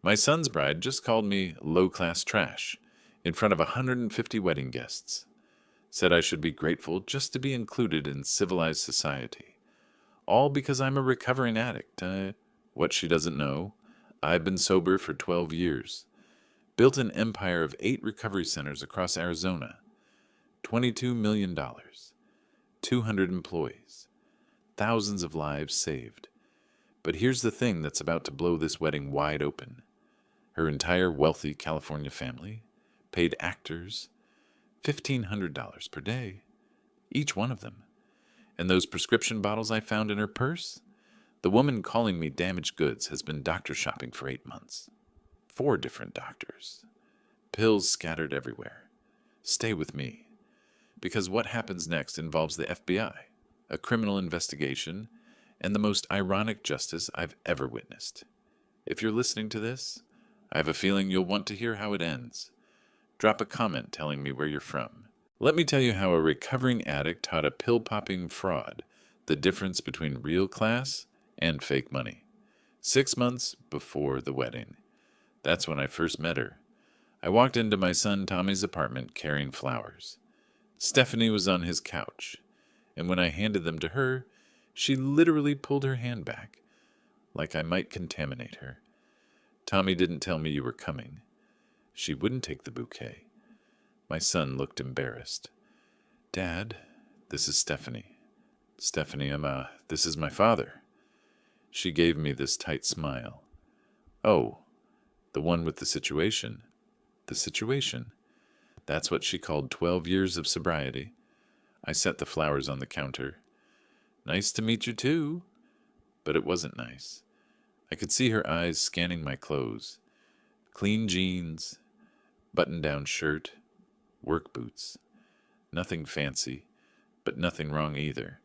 My son's bride just called me low-class trash in front of 150 wedding guests. Said I should be grateful just to be included in civilized society. All because I'm a recovering addict. What she doesn't know, I've been sober for 12 years. Built an empire of 8 recovery centers across Arizona. $22 million. 200 employees. Thousands of lives saved. But here's the thing that's about to blow this wedding wide open. Her entire wealthy California family paid actors $1,500 per day, each one of them. And those prescription bottles I found in her purse? The woman calling me damaged goods has been doctor shopping for 8 months. 4 different doctors. Pills scattered everywhere. Stay with me. Because what happens next involves the FBI, a criminal investigation, and the most ironic justice I've ever witnessed. If you're listening to this, I have a feeling you'll want to hear how it ends. Drop a comment telling me where you're from. Let me tell you how a recovering addict taught a pill-popping fraud the difference between real class and fake money. 6 months before the wedding. That's when I first met her. I walked into my son Tommy's apartment carrying flowers. Stephanie was on his couch, and when I handed them to her, she literally pulled her hand back, like I might contaminate her. Tommy didn't tell me you were coming. She wouldn't take the bouquet. My son looked embarrassed. Dad, this is Stephanie. Stephanie, this is my father. She gave me this tight smile. Oh, the one with the situation. The situation. That's what she called 12 years of sobriety. I set the flowers on the counter. Nice to meet you too. But it wasn't nice. I could see her eyes scanning my clothes. Clean jeans, button-down shirt, work boots. Nothing fancy, but nothing wrong either.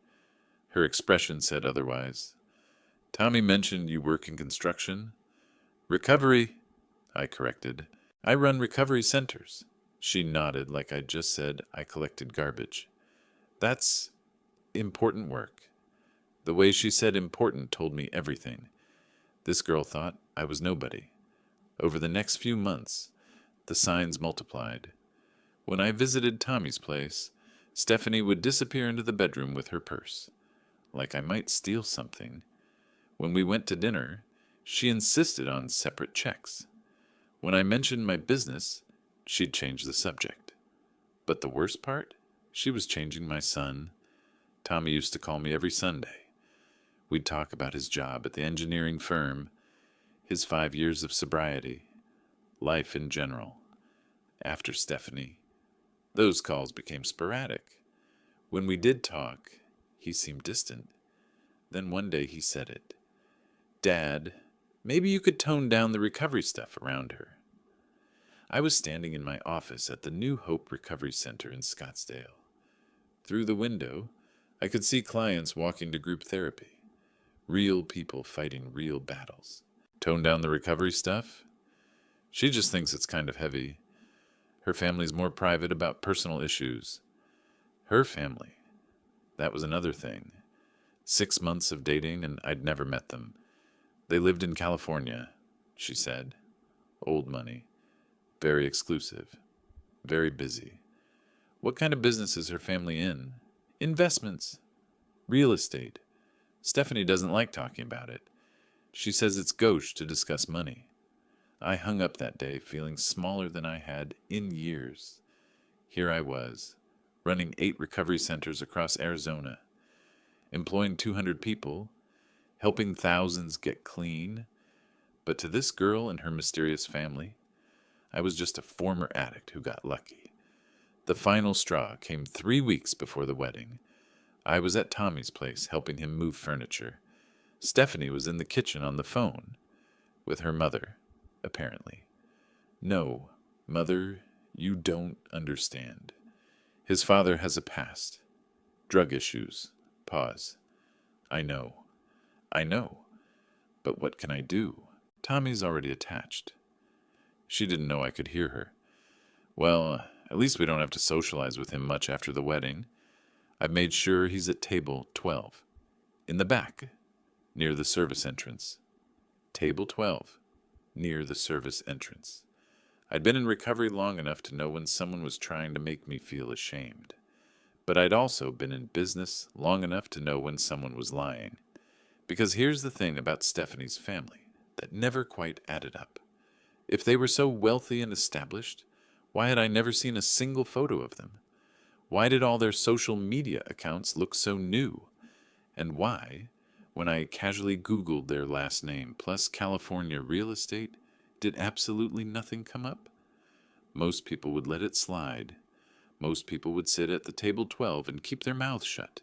Her expression said otherwise. Tommy mentioned you work in construction. Recovery, I corrected. I run recovery centers. She nodded like I'd just said I collected garbage. That's important work. The way she said important told me everything. This girl thought I was nobody. Over the next few months, the signs multiplied. When I visited Tommy's place, Stephanie would disappear into the bedroom with her purse, like I might steal something. When we went to dinner, she insisted on separate checks. When I mentioned my business, she'd change the subject. But the worst part? She was changing my son. Tommy used to call me every Sunday. We'd talk about his job at the engineering firm, his 5 years of sobriety, life in general. After Stephanie, those calls became sporadic. When we did talk, he seemed distant. Then one day he said it. Dad, maybe you could tone down the recovery stuff around her. I was standing in my office at the New Hope Recovery Center in Scottsdale. Through the window, I could see clients walking to group therapy. Real people fighting real battles. Tone down the recovery stuff? She just thinks it's kind of heavy. Her family's more private about personal issues. Her family. That was another thing. 6 months of dating and I'd never met them. They lived in California, she said. Old money. Very exclusive. Very busy. What kind of business is her family in? Investments. Real estate. Stephanie doesn't like talking about it. She says it's gauche to discuss money. I hung up that day feeling smaller than I had in years. Here I was, running 8 recovery centers across Arizona, employing 200 people, helping thousands get clean. But to this girl and her mysterious family, I was just a former addict who got lucky. The final straw came 3 weeks before the wedding. I was at Tommy's place helping him move furniture. Stephanie was in the kitchen on the phone with her mother, apparently. No, Mother, you don't understand. His father has a past. Drug issues. Pause. I know. I know. But what can I do? Tommy's already attached. She didn't know I could hear her. Well, at least we don't have to socialize with him much after the wedding. I've made sure he's at table 12. In the back, near the service entrance. Table 12. near the service entrance. I'd been in recovery long enough to know when someone was trying to make me feel ashamed. But I'd also been in business long enough to know when someone was lying. Because here's the thing about Stephanie's family that never quite added up. If they were so wealthy and established, why had I never seen a single photo of them? Why did all their social media accounts look so new? And why, when I casually Googled their last name plus California real estate, did absolutely nothing come up? Most people would let it slide. Most people would sit at the table 12 and keep their mouths shut.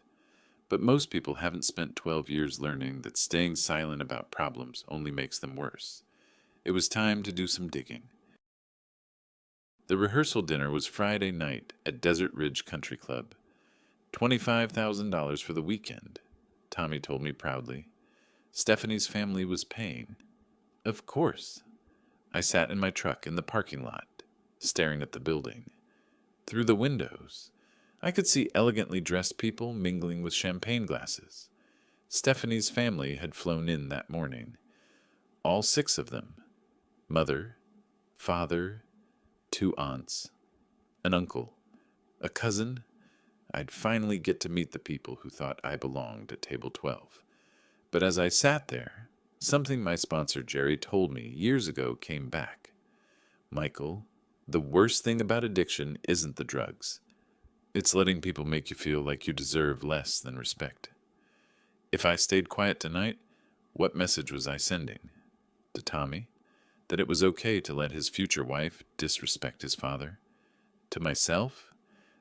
But most people haven't spent 12 years learning that staying silent about problems only makes them worse. It was time to do some digging. The rehearsal dinner was Friday night at Desert Ridge Country Club. $25,000 for the weekend, Tommy told me proudly. Stephanie's family was paying. Of course. I sat in my truck in the parking lot, staring at the building. Through the windows, I could see elegantly dressed people mingling with champagne glasses. Stephanie's family had flown in that morning. All 6 of them. Mother, father, 2 aunts, an uncle, a cousin. I'd finally get to meet the people who thought I belonged at table 12. But as I sat there, something my sponsor Jerry told me years ago came back. Michael, the worst thing about addiction isn't the drugs. It's letting people make you feel like you deserve less than respect. If I stayed quiet tonight, what message was I sending? To Tommy? That it was okay to let his future wife disrespect his father? To myself?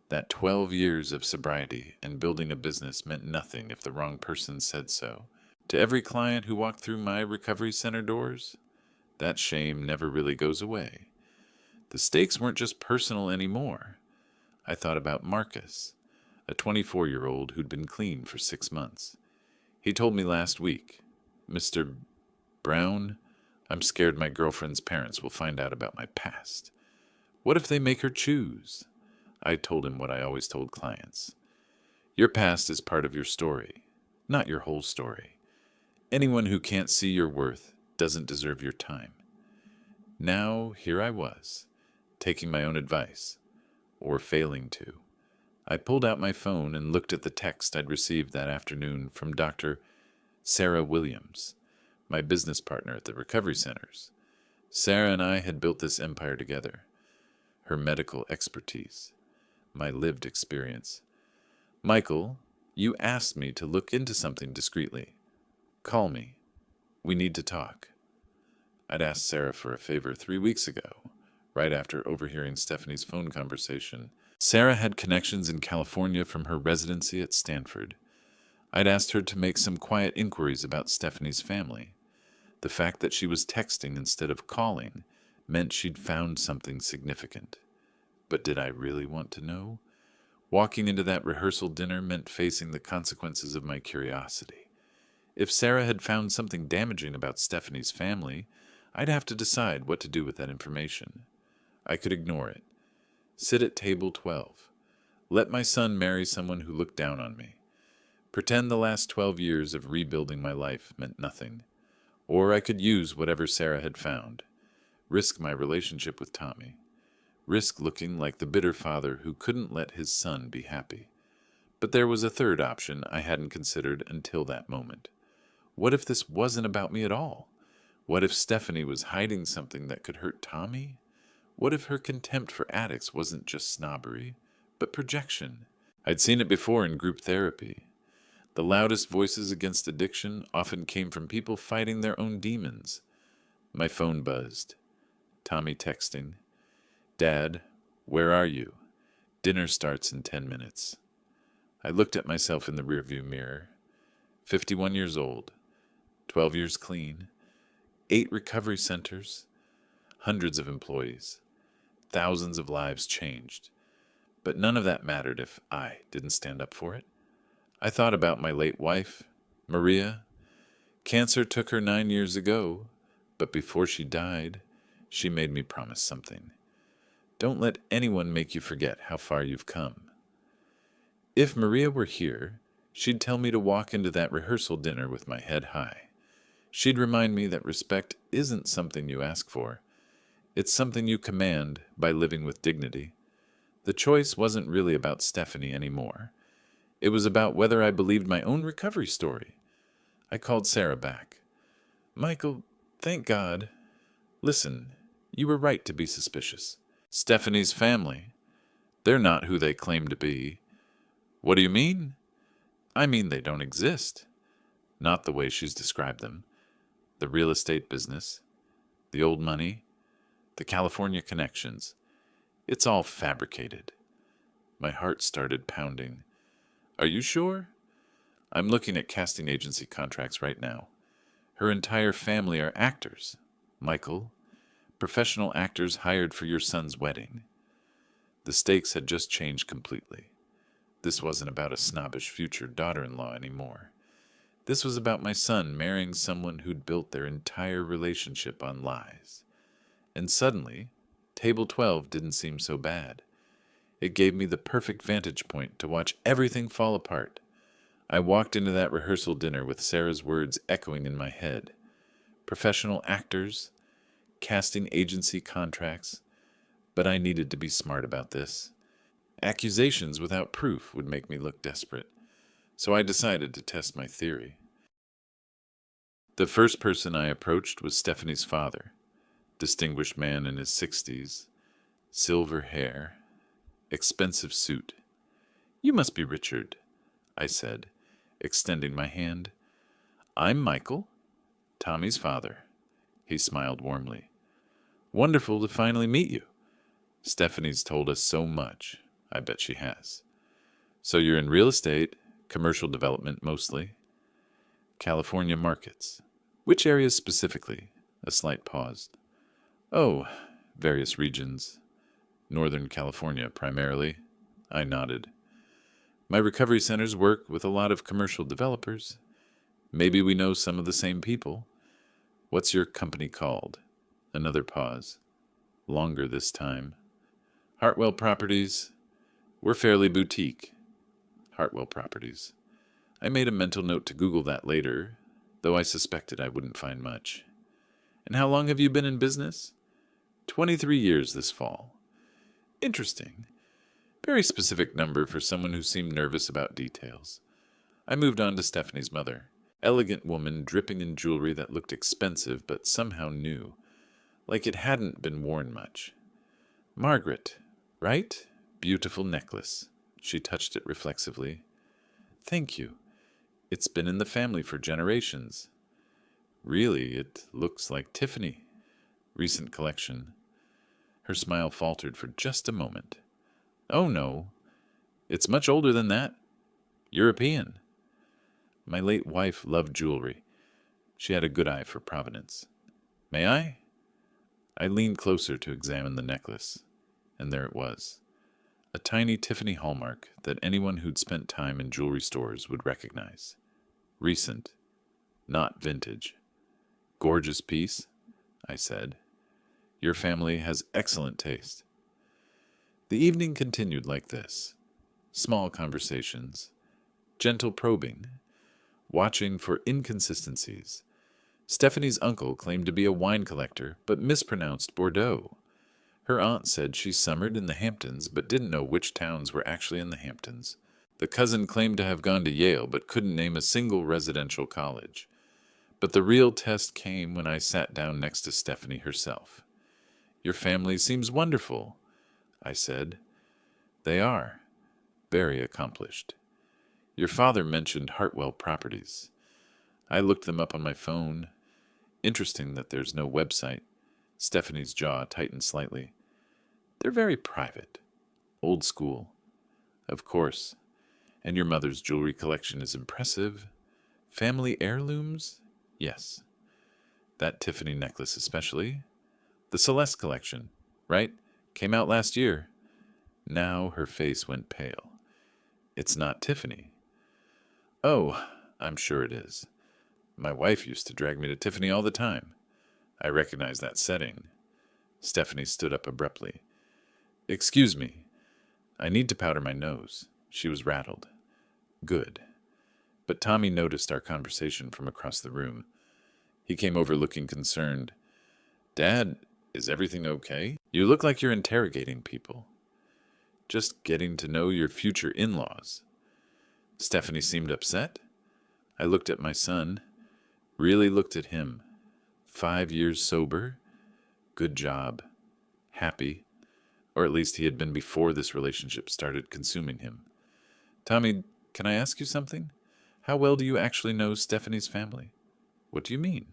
That 12 years of sobriety and building a business meant nothing if the wrong person said so. To every client who walked through my recovery center doors? That shame never really goes away. The stakes weren't just personal anymore. I thought about Marcus, a 24-year-old who'd been clean for 6 months. He told me last week, "Mr. Brown, I'm scared my girlfriend's parents will find out about my past. What if they make her choose?" I told him what I always told clients. Your past is part of your story, not your whole story. Anyone who can't see your worth doesn't deserve your time. Now, here I was, taking my own advice, or failing to. I pulled out my phone and looked at the text I'd received that afternoon from Dr. Sarah Williams, my business partner at the recovery centers. Sarah and I had built this empire together. Her medical expertise, my lived experience. "Michael, you asked me to look into something discreetly. Call me. We need to talk." I'd asked Sarah for a favor 3 weeks ago, right after overhearing Stephanie's phone conversation. Sarah had connections in California from her residency at Stanford. I'd asked her to make some quiet inquiries about Stephanie's family. The fact that she was texting instead of calling meant she'd found something significant. But did I really want to know? Walking into that rehearsal dinner meant facing the consequences of my curiosity. If Sarah had found something damaging about Stephanie's family, I'd have to decide what to do with that information. I could ignore it. Sit at table 12. Let my son marry someone who looked down on me. Pretend the last 12 years of rebuilding my life meant nothing. Or I could use whatever Sarah had found. Risk my relationship with Tommy. Risk looking like the bitter father who couldn't let his son be happy. But there was a third option I hadn't considered until that moment. What if this wasn't about me at all? What if Stephanie was hiding something that could hurt Tommy? What if her contempt for addicts wasn't just snobbery, but projection? I'd seen it before in group therapy. The loudest voices against addiction often came from people fighting their own demons. My phone buzzed. Tommy texting. "Dad, where are you? Dinner starts in 10 minutes. I looked at myself in the rearview mirror. 51 years old, 12 years clean, 8 recovery centers, hundreds of employees, thousands of lives changed. But none of that mattered if I didn't stand up for it. I thought about my late wife, Maria. Cancer took her 9 years ago, but before she died, she made me promise something. Don't let anyone make you forget how far you've come. If Maria were here, she'd tell me to walk into that rehearsal dinner with my head high. She'd remind me that respect isn't something you ask for. It's something you command by living with dignity. The choice wasn't really about Stephanie anymore. It was about whether I believed my own recovery story. I called Sarah back. Michael, thank God. Listen, you were right to be suspicious. Stephanie's family, they're not who they claim to be. What do you mean? I mean they don't exist. Not the way she's described them. The real estate business, the old money, the California connections. It's all fabricated. My heart started pounding. Are you sure? I'm looking at casting agency contracts right now. Her entire family are actors. Michael, professional actors hired for your son's wedding. The stakes had just changed completely. This wasn't about a snobbish future daughter-in-law anymore. This was about my son marrying someone who'd built their entire relationship on lies. And suddenly, Table 12 didn't seem so bad. It gave me the perfect vantage point to watch everything fall apart. I walked into that rehearsal dinner with Sarah's words echoing in my head. Professional actors, casting agency contracts, but I needed to be smart about this. Accusations without proof would make me look desperate, so I decided to test my theory. The first person I approached was Stephanie's father, distinguished man in his 60s, silver hair, expensive suit. You must be Richard, I said, extending my hand. I'm Michael, Tommy's father. He smiled warmly. Wonderful to finally meet you. Stephanie's told us so much. I bet she has. So you're in real estate, commercial development mostly. California markets. Which areas specifically? A slight pause. Oh, various regions. Northern California primarily. I nodded. My recovery centers work with a lot of commercial developers. Maybe we know some of the same people. What's your company called? Another pause. Longer this time. Hartwell Properties. We're fairly boutique. Hartwell Properties. I made a mental note to Google that later, though I suspected I wouldn't find much. And how long have you been in business? 23 years this fall. Interesting. Very specific number for someone who seemed nervous about details. I moved on to Stephanie's mother. Elegant woman dripping in jewelry that looked expensive but somehow new, like it hadn't been worn much. Margaret, right? Beautiful necklace. She touched it reflexively. Thank you. It's been in the family for generations. Really, it looks like Tiffany. Recent collection. Her smile faltered for just a moment. Oh no, it's much older than that. European. My late wife loved jewelry. She had a good eye for provenance. May I? I leaned closer to examine the necklace, and there it was. A tiny Tiffany hallmark that anyone who'd spent time in jewelry stores would recognize. Recent, not vintage. Gorgeous piece, I said. Your family has excellent taste. The evening continued like this. Small conversations, gentle probing, watching for inconsistencies. Stephanie's uncle claimed to be a wine collector, but mispronounced Bordeaux. Her aunt said she summered in the Hamptons, but didn't know which towns were actually in the Hamptons. The cousin claimed to have gone to Yale, but couldn't name a single residential college. But the real test came when I sat down next to Stephanie herself. Your family seems wonderful, I said. They are. Very accomplished. Your father mentioned Hartwell Properties. I looked them up on my phone. Interesting that there's no website. Stephanie's jaw tightened slightly. They're very private. Old school. Of course. And your mother's jewelry collection is impressive. Family heirlooms? Yes. That Tiffany necklace especially. The Celeste collection, right? Came out last year. Now her face went pale. It's not Tiffany. Oh, I'm sure it is. My wife used to drag me to Tiffany all the time. I recognize that setting. Stephanie stood up abruptly. Excuse me. I need to powder my nose. She was rattled. Good. But Tommy noticed our conversation from across the room. He came over looking concerned. Dad, is everything okay? You look like you're interrogating people. Just getting to know your future in-laws. Stephanie seemed upset. I looked at my son, really looked at him. 5 years sober, good job, happy, or at least he had been before this relationship started consuming him. Tommy, can I ask you something? How well do you actually know Stephanie's family? What do you mean?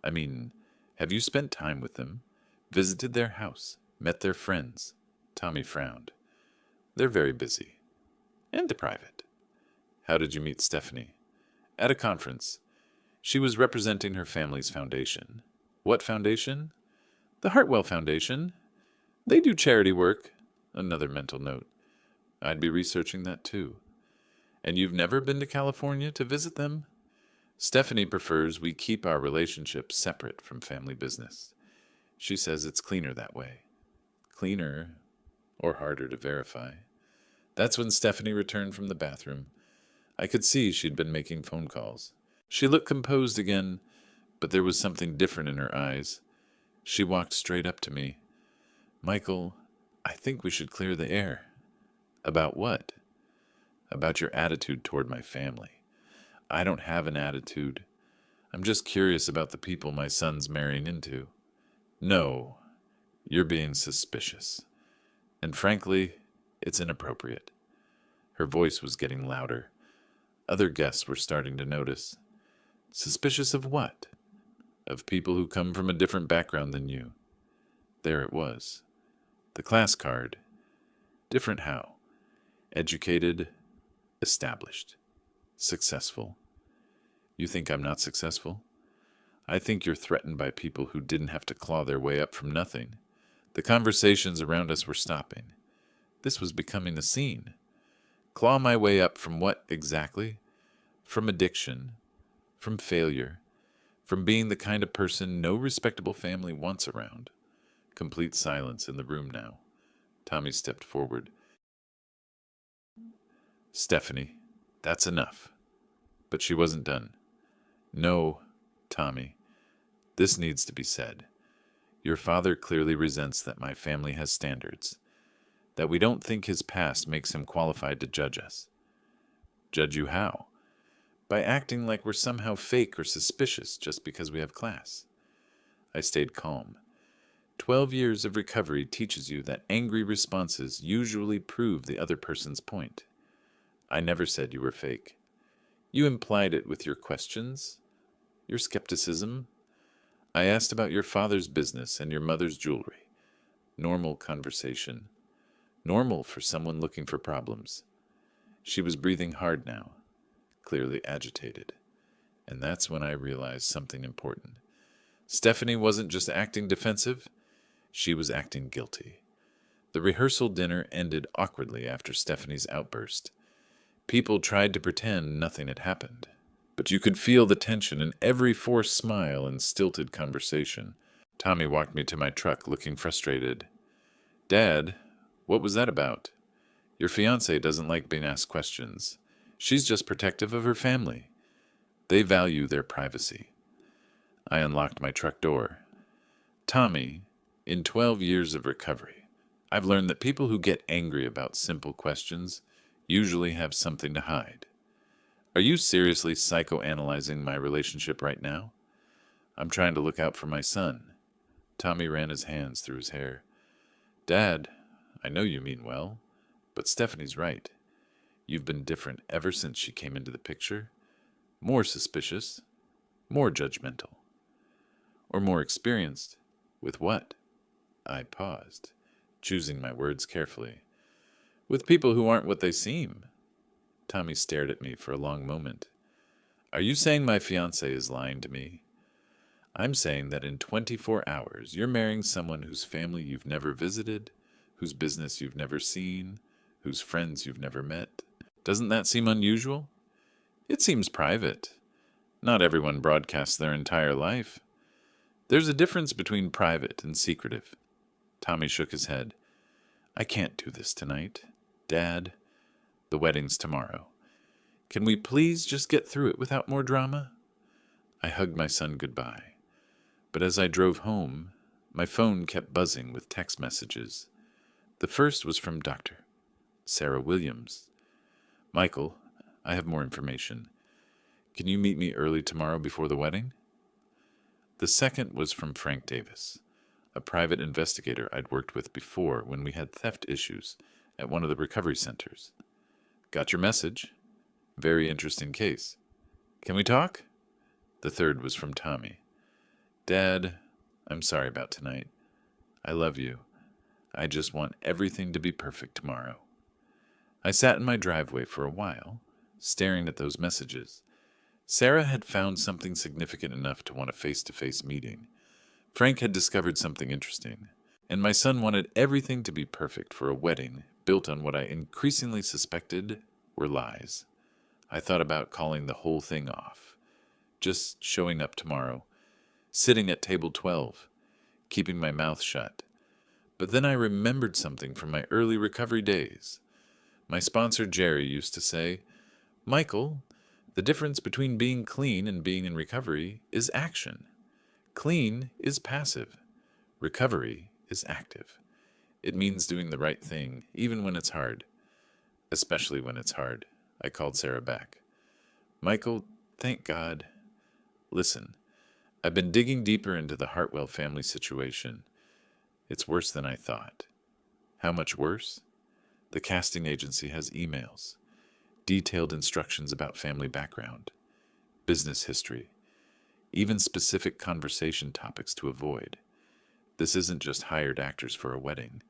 I mean, have you spent time with them, visited their house, met their friends? Tommy frowned. They're very busy. And private. How did you meet Stephanie? At a conference. She was representing her family's foundation. What foundation? The Hartwell Foundation. They do charity work. Another mental note. I'd be researching that too. And you've never been to California to visit them? Stephanie prefers we keep our relationship separate from family business. She says it's cleaner that way. Cleaner, or harder to verify. That's when Stephanie returned from the bathroom. I could see she'd been making phone calls. She looked composed again, but there was something different in her eyes. She walked straight up to me. Michael, I think we should clear the air. About what? About your attitude toward my family. I don't have an attitude. I'm just curious about the people my son's marrying into. No, you're being suspicious. And frankly, it's inappropriate. Her voice was getting louder. Other guests were starting to notice. Suspicious of what? Of people who come from a different background than you. There it was. The class card. Different how? Educated, established, successful. You think I'm not successful? I think you're threatened by people who didn't have to claw their way up from nothing. The conversations around us were stopping. This was becoming a scene. Claw my way up from what exactly? From addiction, from failure, from being the kind of person no respectable family wants around. Complete silence in the room now. Tommy stepped forward. Stephanie, that's enough. But she wasn't done. No, Tommy, this needs to be said. Your father clearly resents that my family has standards, that we don't think his past makes him qualified to judge us. Judge you how? By acting like we're somehow fake or suspicious just because we have class. I stayed calm. 12 years of recovery teaches you that angry responses usually prove the other person's point. I never said you were fake. You implied it with your questions, your skepticism. I asked about your father's business and your mother's jewelry. Normal conversation. Normal for someone looking for problems. She was breathing hard now, clearly agitated. And that's when I realized something important. Stephanie wasn't just acting defensive, she was acting guilty. The rehearsal dinner ended awkwardly after Stephanie's outburst. People tried to pretend nothing had happened, but you could feel the tension in every forced smile and stilted conversation. Tommy walked me to my truck, looking frustrated. Dad, what was that about? Your fiancée doesn't like being asked questions. She's just protective of her family. They value their privacy. I unlocked my truck door. Tommy, in 12 years of recovery, I've learned that people who get angry about simple questions usually have something to hide. Are you seriously psychoanalyzing my relationship right now? I'm trying to look out for my son. Tommy ran his hands through his hair. Dad, I know you mean well, but Stephanie's right. You've been different ever since she came into the picture. More suspicious, more judgmental. Or more experienced. With what? I paused, choosing my words carefully. With people who aren't what they seem. Tommy stared at me for a long moment. Are you saying my fiancé is lying to me? I'm saying that in 24 hours, you're marrying someone whose family you've never visited, whose business you've never seen, whose friends you've never met. Doesn't that seem unusual? It seems private. Not everyone broadcasts their entire life. There's a difference between private and secretive. Tommy shook his head. I can't do this tonight. Dad, the wedding's tomorrow. Can we please just get through it without more drama? I hugged my son goodbye, but as I drove home, my phone kept buzzing with text messages. The first was from Dr. Sarah Williams. Michael, I have more information. Can you meet me early tomorrow before the wedding? The second was from Frank Davis, a private investigator I'd worked with before when we had theft issues at one of the recovery centers. Got your message. Very interesting case. Can we talk? The third was from Tommy. Dad, I'm sorry about tonight. I love you. I just want everything to be perfect tomorrow. I sat in my driveway for a while, staring at those messages. Sarah had found something significant enough to want a face-to-face meeting. Frank had discovered something interesting, and my son wanted everything to be perfect for a wedding built on what I increasingly suspected were lies. I thought about calling the whole thing off, just showing up tomorrow, sitting at table 12, keeping my mouth shut. But then I remembered something from my early recovery days. My sponsor Jerry used to say, Michael, the difference between being clean and being in recovery is action. Clean is passive. Recovery is active. It means doing the right thing, even when it's hard. Especially when it's hard. I called Sarah back. Michael, thank God. Listen, I've been digging deeper into the Hartwell family situation. It's worse than I thought. How much worse? The casting agency has emails, detailed instructions about family background, business history, even specific conversation topics to avoid. This isn't just hired actors for a wedding.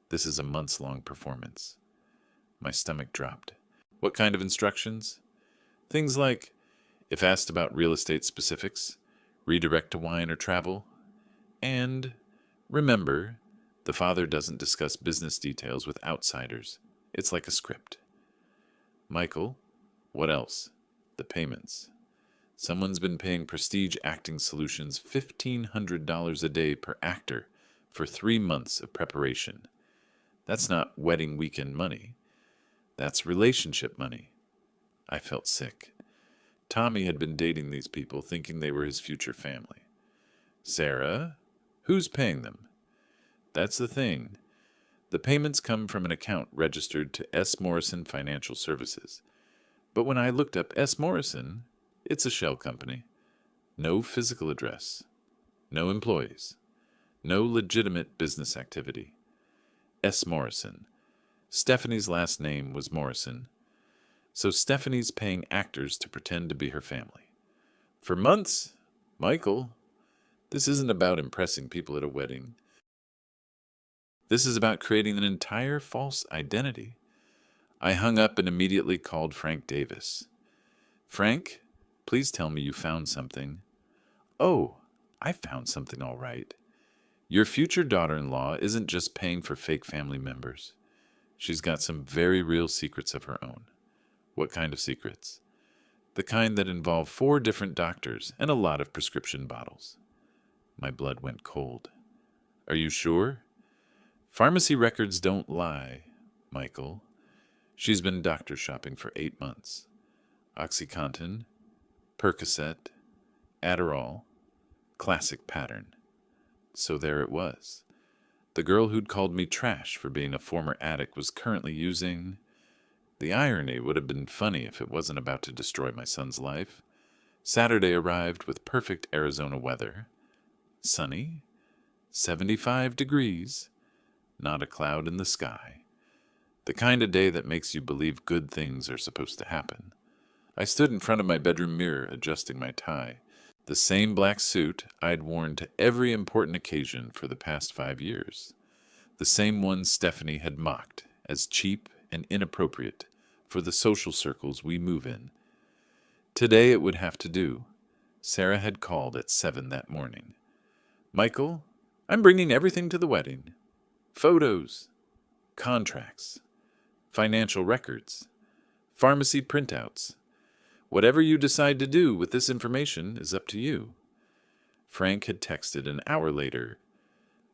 This is a months-long performance. My stomach dropped. What kind of instructions? Things like, if asked about real estate specifics, redirect to wine or travel, and remember, the father doesn't discuss business details with outsiders. It's like a script. Michael, what else? The payments. Someone's been paying Prestige Acting Solutions $1,500 a day per actor for 3 months of preparation. That's not wedding weekend money. That's relationship money. I felt sick. Tommy had been dating these people thinking they were his future family. Sarah, who's paying them? That's the thing. The payments come from an account registered to S. Morrison Financial Services. But when I looked up S. Morrison, it's a shell company. No physical address. No employees. No legitimate business activity. S. Morrison. Stephanie's last name was Morrison. So Stephanie's paying actors to pretend to be her family. For months? Michael, this isn't about impressing people at a wedding. This is about creating an entire false identity. I hung up and immediately called Frank Davis. Frank, please tell me you found something. Oh, I found something all right. Your future daughter-in-law isn't just paying for fake family members. She's got some very real secrets of her own. What kind of secrets? The kind that involve 4 different doctors and a lot of prescription bottles. My blood went cold. Are you sure? Pharmacy records don't lie, Michael. She's been doctor shopping for 8 months. OxyContin, Percocet, Adderall, classic pattern. So there it was. The girl who'd called me trash for being a former addict was currently using... The irony would have been funny if it wasn't about to destroy my son's life. Saturday arrived with perfect Arizona weather. Sunny, 75 degrees, not a cloud in the sky. The kind of day that makes you believe good things are supposed to happen. I stood in front of my bedroom mirror adjusting my tie, the same black suit I'd worn to every important occasion for the past 5 years. The same one Stephanie had mocked as cheap and inappropriate for the social circles we move in. Today it would have to do. Sarah had called at 7 that morning. Michael, I'm bringing everything to the wedding. Photos, contracts, financial records, pharmacy printouts. Whatever you decide to do with this information is up to you. Frank had texted an hour later.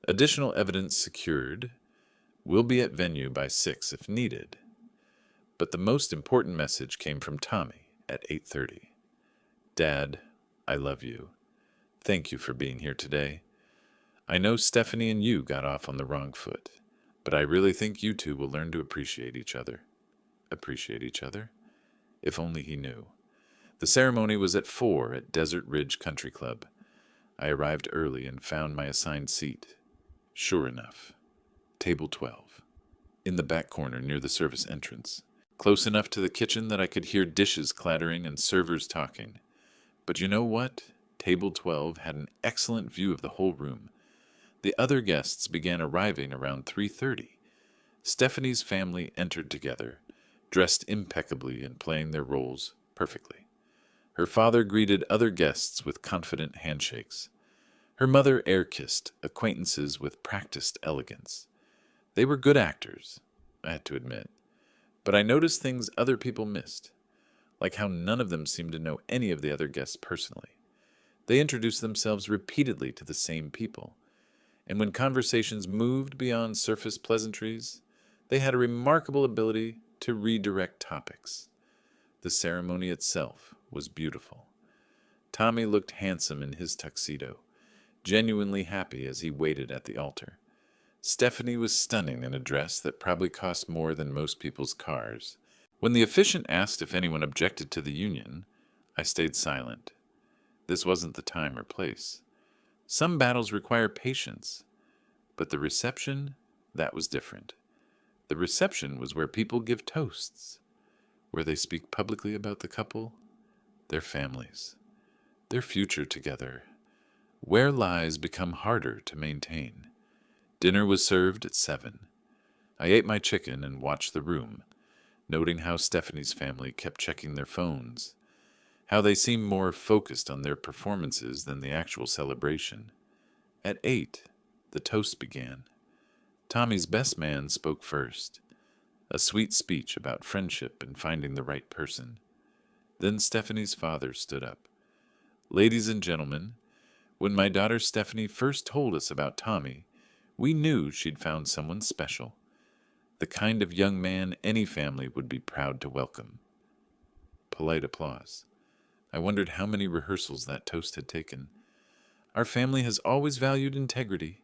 Additional evidence secured. We'll be at venue by 6 if needed. But the most important message came from Tommy at 8:30. Dad, I love you. Thank you for being here today. I know Stephanie and you got off on the wrong foot, but I really think you two will learn to appreciate each other. Appreciate each other? If only he knew. The ceremony was at 4 at Desert Ridge Country Club. I arrived early and found my assigned seat. Sure enough, table 12, in the back corner near the service entrance, close enough to the kitchen that I could hear dishes clattering and servers talking. But you know what? Table 12 had an excellent view of the whole room. The other guests began arriving around 3:30. Stephanie's family entered together, dressed impeccably and playing their roles perfectly. Her father greeted other guests with confident handshakes. Her mother air-kissed acquaintances with practiced elegance. They were good actors, I had to admit, but I noticed things other people missed, like how none of them seemed to know any of the other guests personally. They introduced themselves repeatedly to the same people, and when conversations moved beyond surface pleasantries, they had a remarkable ability to redirect topics. The ceremony itself was beautiful. Tommy looked handsome in his tuxedo, genuinely happy as he waited at the altar. Stephanie was stunning in a dress that probably cost more than most people's cars. When the officiant asked if anyone objected to the union, I stayed silent. This wasn't the time or place. Some battles require patience, but the reception, that was different. The reception was where people give toasts, where they speak publicly about the couple, their families, their future together, where lies become harder to maintain. Dinner was served at 7. I ate my chicken and watched the room, noting how Stephanie's family kept checking their phones, how they seemed more focused on their performances than the actual celebration. At 8, the toast began. Tommy's best man spoke first, a sweet speech about friendship and finding the right person. Then Stephanie's father stood up. Ladies and gentlemen, when my daughter Stephanie first told us about Tommy, we knew she'd found someone special, the kind of young man any family would be proud to welcome. Polite applause. I wondered how many rehearsals that toast had taken. Our family has always valued integrity,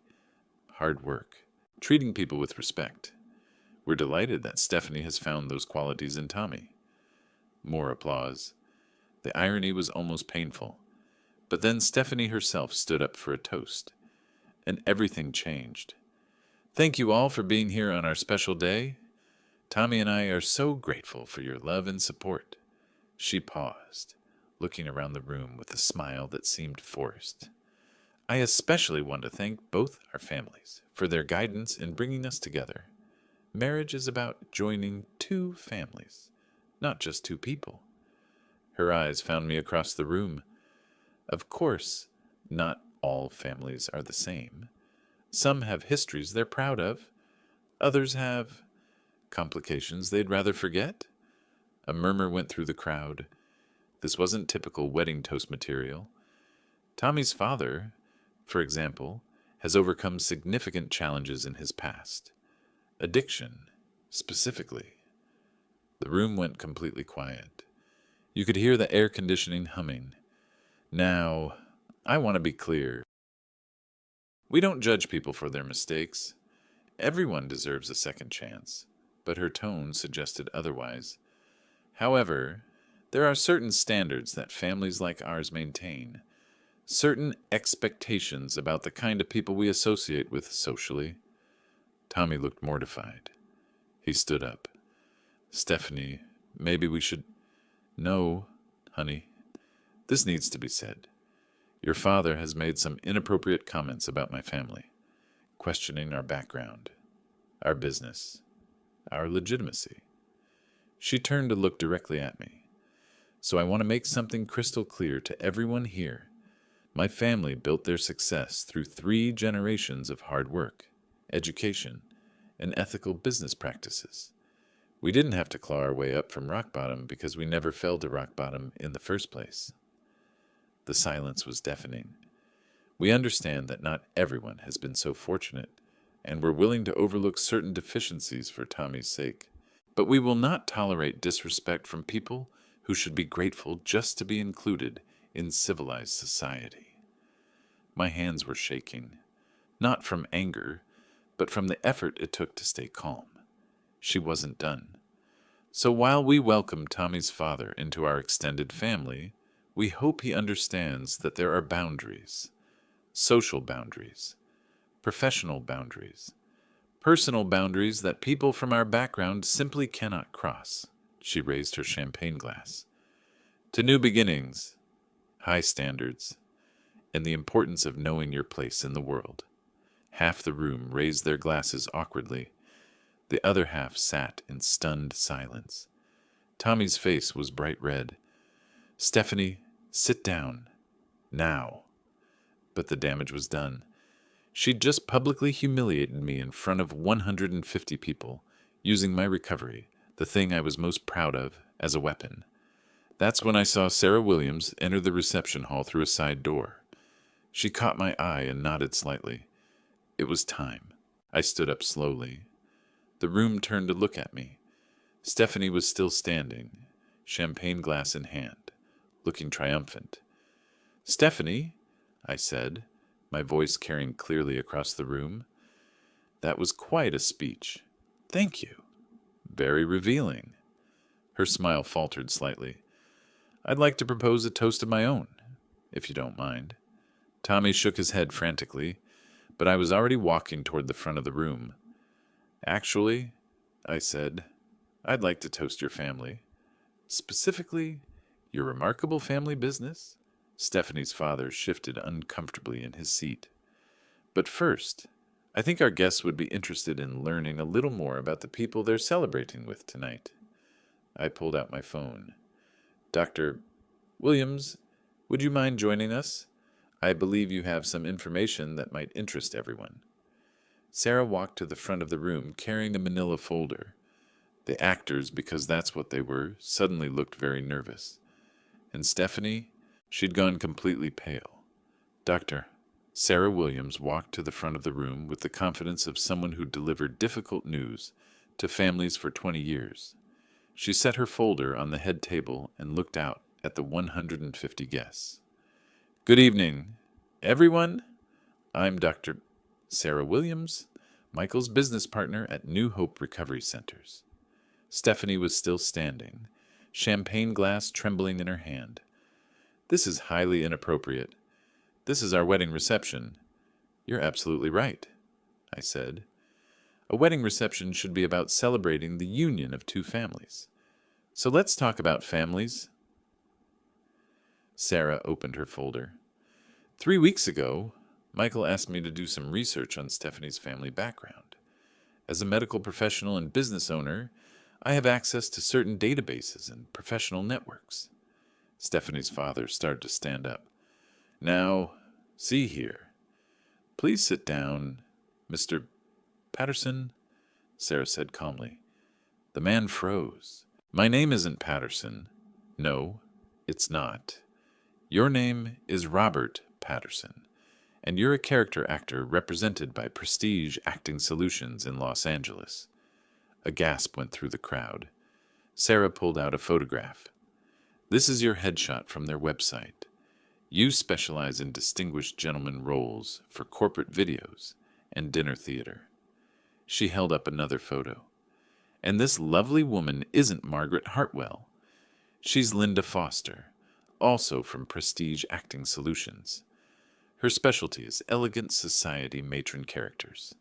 hard work, treating people with respect. We're delighted that Stephanie has found those qualities in Tommy. More applause. The irony was almost painful. But then Stephanie herself stood up for a toast, and everything changed. Thank you all for being here on our special day. Tommy and I are so grateful for your love and support. She paused, looking around the room with a smile that seemed forced. I especially want to thank both our families for their guidance in bringing us together. Marriage is about joining two families, not just two people. Her eyes found me across the room. Of course, not all families are the same. Some have histories they're proud of. Others have complications they'd rather forget. A murmur went through the crowd. This wasn't typical wedding toast material. Tommy's father, for example, has overcome significant challenges in his past. Addiction, specifically. The room went completely quiet. You could hear the air conditioning humming. Now, I want to be clear. We don't judge people for their mistakes. Everyone deserves a second chance, but her tone suggested otherwise. However, there are certain standards that families like ours maintain, certain expectations about the kind of people we associate with socially. Tommy looked mortified. He stood up. Stephanie, maybe we should... No, honey. This needs to be said. Your father has made some inappropriate comments about my family, questioning our background, our business, our legitimacy. She turned to look directly at me. So I want to make something crystal clear to everyone here. My family built their success through 3 generations of hard work, education, and ethical business practices. We didn't have to claw our way up from rock bottom because we never fell to rock bottom in the first place. The silence was deafening. We understand that not everyone has been so fortunate, and we're willing to overlook certain deficiencies for Tommy's sake. But we will not tolerate disrespect from people who should be grateful just to be included in civilized society. My hands were shaking, not from anger, but from the effort it took to stay calm. She wasn't done. So while we welcome Tommy's father into our extended family, we hope he understands that there are boundaries, social boundaries, professional boundaries, personal boundaries that people from our background simply cannot cross. She raised her champagne glass. To new beginnings, high standards, and the importance of knowing your place in the world. Half the room raised their glasses awkwardly. The other half sat in stunned silence. Tommy's face was bright red. "Stephanie, sit down. Now." But the damage was done. She'd just publicly humiliated me in front of 150 people, using my recovery, the thing I was most proud of, as a weapon. That's when I saw Sarah Williams enter the reception hall through a side door. She caught my eye and nodded slightly. It was time. I stood up slowly. The room turned to look at me. Stephanie was still standing, champagne glass in hand, looking triumphant. "Stephanie," I said, my voice carrying clearly across the room. That was quite a speech. "Thank you. Very revealing." Her smile faltered slightly. "I'd like to propose a toast of my own, if you don't mind." Tommy shook his head frantically, but I was already walking toward the front of the room. "Actually," I said, "I'd like to toast your family. Specifically, your remarkable family business." Stephanie's father shifted uncomfortably in his seat. "But first, I think our guests would be interested in learning a little more about the people they're celebrating with tonight." I pulled out my phone. "Dr. Williams, would you mind joining us? I believe you have some information that might interest everyone." Sarah walked to the front of the room carrying a manila folder. The actors, because that's what they were, suddenly looked very nervous. And Stephanie, she'd gone completely pale. Dr. Sarah Williams walked to the front of the room with the confidence of someone who delivered difficult news to families for 20 years. She set her folder on the head table and looked out at the 150 guests. "Good evening, everyone. I'm Dr. Sarah Williams, Michael's business partner at New Hope Recovery Centers." Stephanie was still standing, champagne glass trembling in her hand. "This is highly inappropriate. This is our wedding reception." "You're absolutely right," I said. "A wedding reception should be about celebrating the union of two families. So let's talk about families." Sarah opened her folder. 3 weeks ago, Michael asked me to do some research on Stephanie's family background. As a medical professional and business owner, I have access to certain databases and professional networks. Stephanie's father started to stand up. "Now, see here. Please sit down, Mr. Patterson," Sarah said calmly. The man froze. "My name isn't Patterson. No, it's not. Your name is Robert Patterson, and you're a character actor represented by Prestige Acting Solutions in Los Angeles." A gasp went through the crowd. Sarah pulled out a photograph. "This is your headshot from their website. You specialize in distinguished gentleman roles for corporate videos and dinner theater." She held up another photo. "And this lovely woman isn't Margaret Hartwell. She's Linda Foster, also from Prestige Acting Solutions. Her specialty is elegant society matron characters."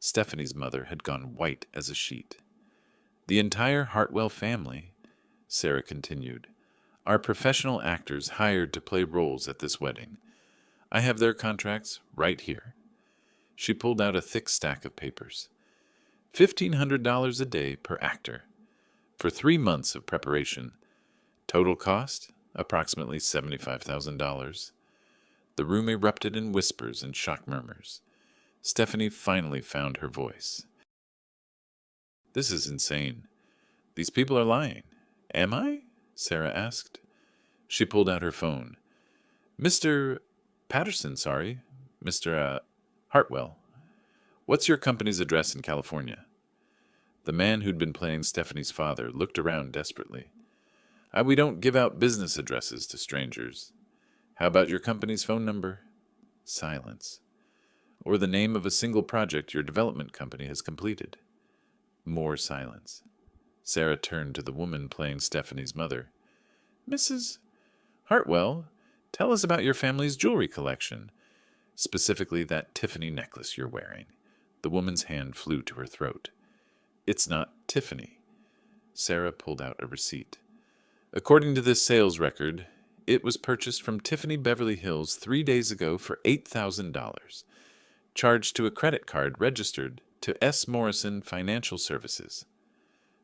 Stephanie's mother had gone white as a sheet. "The entire Hartwell family," Sarah continued, "are professional actors hired to play roles at this wedding. I have their contracts right here." She pulled out a thick stack of papers. $1,500 a day per actor, for 3 months of preparation. Total cost, approximately $75,000. The room erupted in whispers and shocked murmurs. Stephanie finally found her voice. "This is insane. These people are lying." "Am I?" Sarah asked. She pulled out her phone. "Mr. Patterson, sorry. Mr. Hartwell. What's your company's address in California?" The man who'd been playing Stephanie's father looked around desperately. "We don't give out business addresses to strangers." How about your company's phone number? Silence. Or the name of a single project your development company has completed? More silence. Sarah turned to the woman playing Stephanie's mother. Mrs. Hartwell, tell us about your family's jewelry collection, specifically that Tiffany necklace you're wearing. The woman's hand flew to her throat. It's not Tiffany. Sarah pulled out a receipt. According to this sales record, it was purchased from Tiffany Beverly Hills 3 days ago for $8,000, charged to a credit card registered to S. Morrison Financial Services.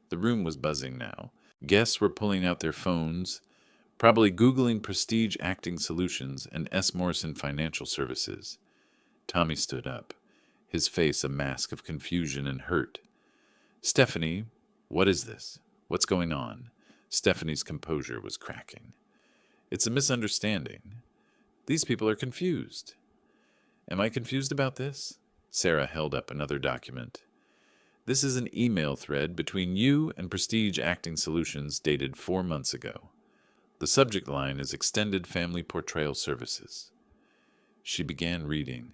The room was buzzing now. Guests were pulling out their phones, probably Googling Prestige Acting Solutions and S. Morrison Financial Services. Tommy stood up, his face a mask of confusion and hurt. Stephanie, what is this? What's going on? Stephanie's composure was cracking. It's a misunderstanding. These people are confused. Am I confused about this? Sarah held up another document. This is an email thread between you and Prestige Acting Solutions dated 4 months ago. The subject line is Extended Family Portrayal Services. She began reading.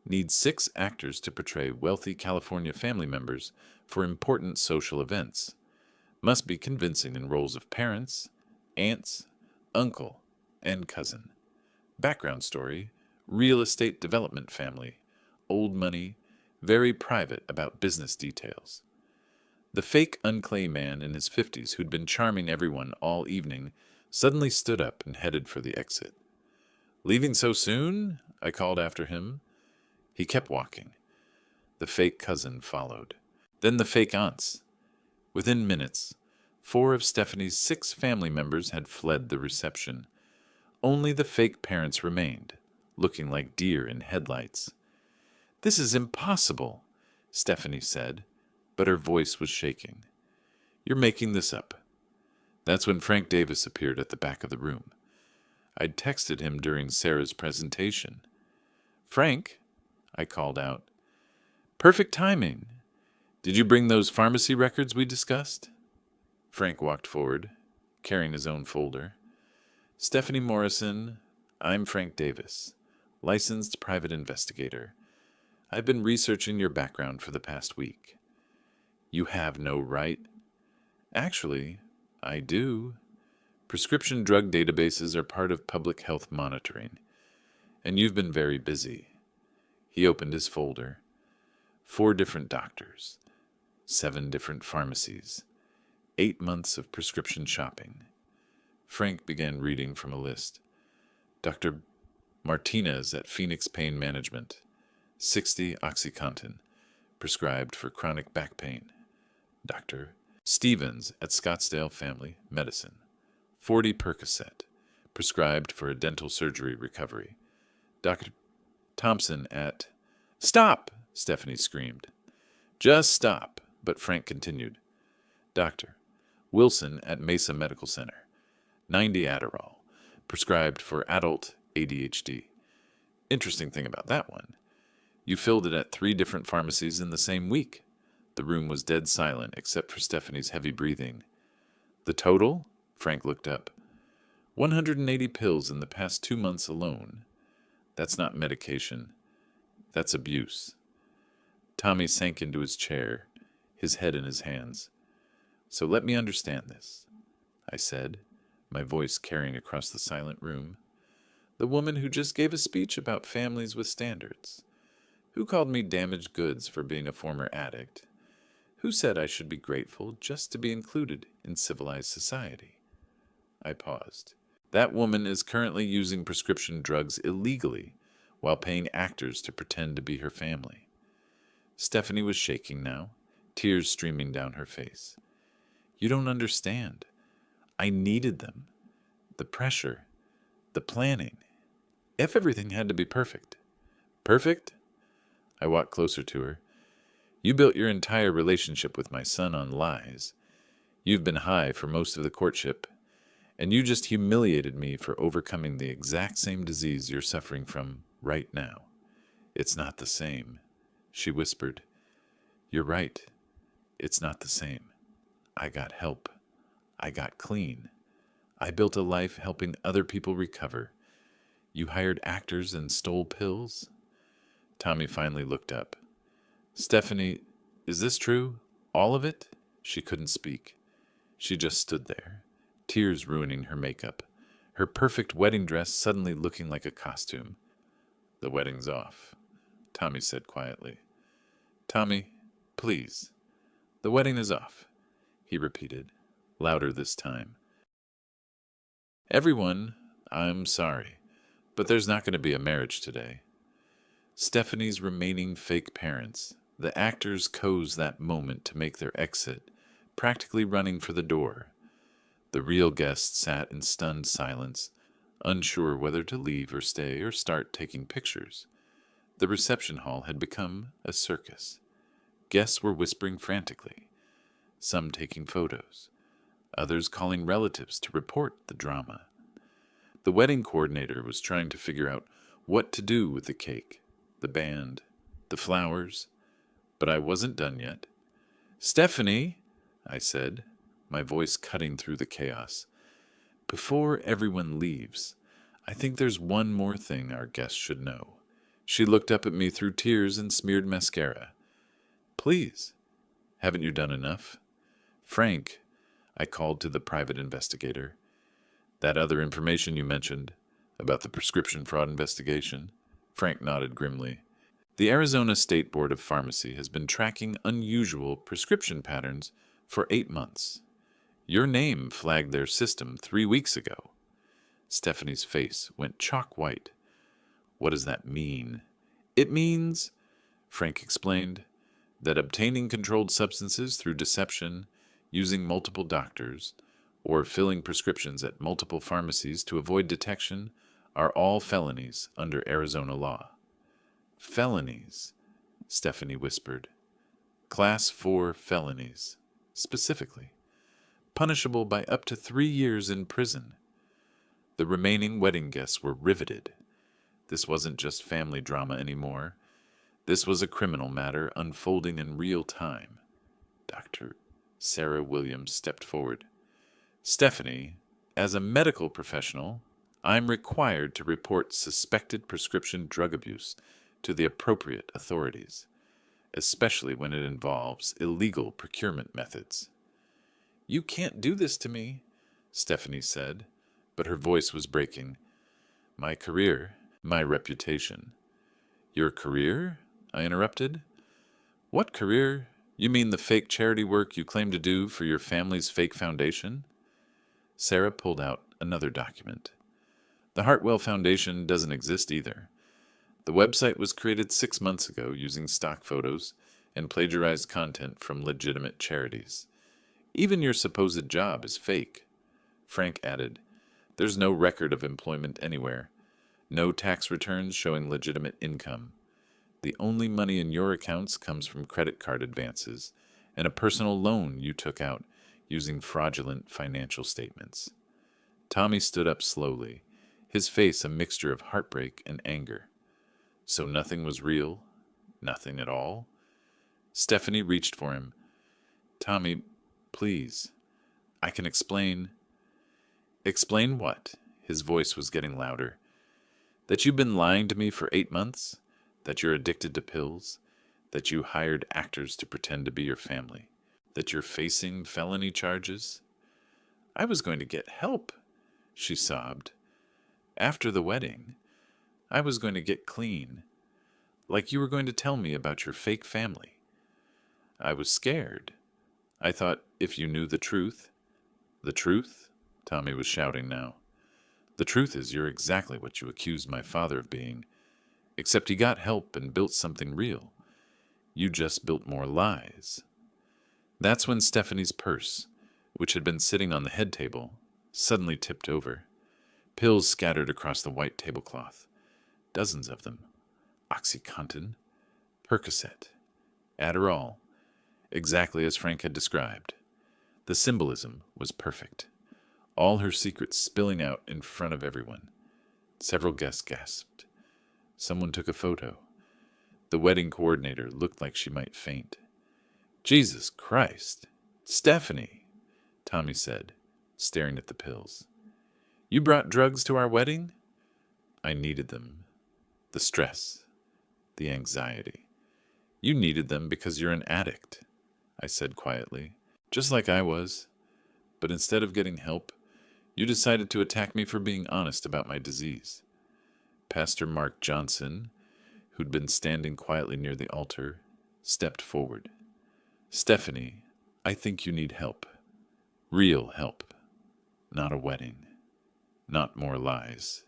Needs 6 actors to portray wealthy California family members for important social events. Must be convincing in roles of parents, aunts, uncle, and cousin. Background story, real estate development family, old money, very private about business details. The fake unclay man in his 50s who'd been charming everyone all evening suddenly stood up and headed for the exit. Leaving so soon? I called after him. He kept walking. The fake cousin followed. Then the fake aunts. Within minutes, 4 of Stephanie's 6 family members had fled the reception. Only the fake parents remained, looking like deer in headlights. This is impossible, Stephanie said, but her voice was shaking. You're making this up. That's when Frank Davis appeared at the back of the room. I'd texted him during Sarah's presentation. Frank, I called out. Perfect timing. Did you bring those pharmacy records we discussed? Frank walked forward, carrying his own folder. Stephanie Morrison, I'm Frank Davis, licensed private investigator. I've been researching your background for the past week. You have no right. Actually, I do. Prescription drug databases are part of public health monitoring, and you've been very busy. He opened his folder. 4 different doctors, 7 different pharmacies, 8 months of prescription shopping. Frank began reading from a list. Dr. Martinez at Phoenix Pain Management, 60 OxyContin, prescribed for chronic back pain. Dr. Stevens at Scottsdale Family Medicine, 40 Percocet, prescribed for a dental surgery recovery. Dr. Thompson at... Stop! Stephanie screamed. Just stop, but Frank continued. Dr. Wilson at Mesa Medical Center, 90 Adderall, prescribed for adult ADHD. Interesting thing about that one. You filled it at 3 different pharmacies in the same week. The room was dead silent except for Stephanie's heavy breathing. The total? Frank looked up. 180 pills in the past 2 months alone. That's not medication. That's abuse. Tommy sank into his chair, his head in his hands. So let me understand this, I said, my voice carrying across the silent room. The woman who just gave a speech about families with standards. Who called me damaged goods for being a former addict? Who said I should be grateful just to be included in civilized society? I paused. That woman is currently using prescription drugs illegally while paying actors to pretend to be her family. Stephanie was shaking now, tears streaming down her face. You don't understand. I needed them. The pressure. The planning. If everything had to be perfect. Perfect? I walked closer to her. You built your entire relationship with my son on lies. You've been high for most of the courtship, and you just humiliated me for overcoming the exact same disease you're suffering from right now. It's not the same, she whispered. You're right. It's not the same. I got help. I got clean. I built a life helping other people recover. You hired actors and stole pills? Tommy finally looked up. Stephanie, is this true? All of it? She couldn't speak. She just stood there, tears ruining her makeup, her perfect wedding dress suddenly looking like a costume. The wedding's off, Tommy said quietly. Tommy, please. The wedding is off, he repeated, louder this time. Everyone, I'm sorry, but there's not going to be a marriage today. Stephanie's remaining fake parents, the actors chose that moment to make their exit, practically running for the door. The real guests sat in stunned silence, unsure whether to leave or stay or start taking pictures. The reception hall had become a circus. Guests were whispering frantically, some taking photos, others calling relatives to report the drama. The wedding coordinator was trying to figure out what to do with the cake, the band, the flowers, but I wasn't done yet. Stephanie, I said, my voice cutting through the chaos. Before everyone leaves, I think there's one more thing our guests should know. She looked up at me through tears and smeared mascara. Please, haven't you done enough? Frank, I called to the private investigator. That other information you mentioned, about the prescription fraud investigation? Frank nodded grimly. The Arizona State Board of Pharmacy has been tracking unusual prescription patterns for 8 months. Your name flagged their system 3 weeks ago. Stephanie's face went chalk white. What does that mean? It means, Frank explained, that obtaining controlled substances through deception, using multiple doctors, or filling prescriptions at multiple pharmacies to avoid detection are all felonies under Arizona law. Felonies, Stephanie whispered. Class 4 felonies, specifically. Punishable by up to 3 years in prison. The remaining wedding guests were riveted. This wasn't just family drama anymore. This was a criminal matter unfolding in real time. Dr. Sarah Williams stepped forward. Stephanie, as a medical professional, I'm required to report suspected prescription drug abuse to the appropriate authorities, especially when it involves illegal procurement methods. You can't do this to me, Stephanie said, but her voice was breaking. My career, my reputation. Your career? I interrupted. What career? You mean the fake charity work you claim to do for your family's fake foundation? Sarah pulled out another document. The Hartwell Foundation doesn't exist either. The website was created 6 months ago using stock photos and plagiarized content from legitimate charities. Even your supposed job is fake. Frank added, there's no record of employment anywhere. No tax returns showing legitimate income. The only money in your accounts comes from credit card advances and a personal loan you took out using fraudulent financial statements. Tommy stood up slowly, his face a mixture of heartbreak and anger. So nothing was real? Nothing at all? Stephanie reached for him. Tommy, please. I can explain. Explain what? His voice was getting louder. That you've been lying to me for 8 months? That you're addicted to pills? That you hired actors to pretend to be your family? That you're facing felony charges? I was going to get help, she sobbed. After the wedding, I was going to get clean. Like you were going to tell me about your fake family. I was scared. I thought if you knew the truth. The truth? Tommy was shouting now. The truth is you're exactly what you accused my father of being. Except he got help and built something real. You just built more lies. That's when Stephanie's purse, which had been sitting on the head table, suddenly tipped over. Pills scattered across the white tablecloth. Dozens of them. OxyContin, Percocet, Adderall, exactly as Frank had described. The symbolism was perfect. All her secrets spilling out in front of everyone. Several guests gasped. Someone took a photo. The wedding coordinator looked like she might faint. Jesus Christ! Stephanie! Tommy said, staring at the pills. You brought drugs to our wedding? I needed them. The stress, the anxiety. You needed them because you're an addict, I said quietly, just like I was. But instead of getting help, you decided to attack me for being honest about my disease. Pastor Mark Johnson, who'd been standing quietly near the altar, stepped forward. Stephanie, I think you need help. Real help. Not a wedding. Not more lies.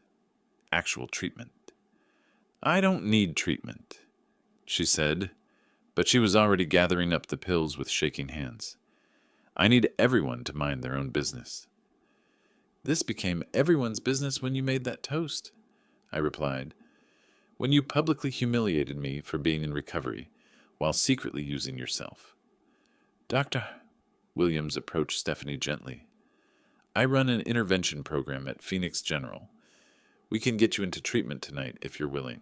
Actual treatment. I don't need treatment, she said, but she was already gathering up the pills with shaking hands. I need everyone to mind their own business. This became everyone's business when you made that toast, I replied. When you publicly humiliated me for being in recovery while secretly using yourself. Dr. Williams approached Stephanie gently. I run an intervention program at Phoenix General. We can get you into treatment tonight if you're willing.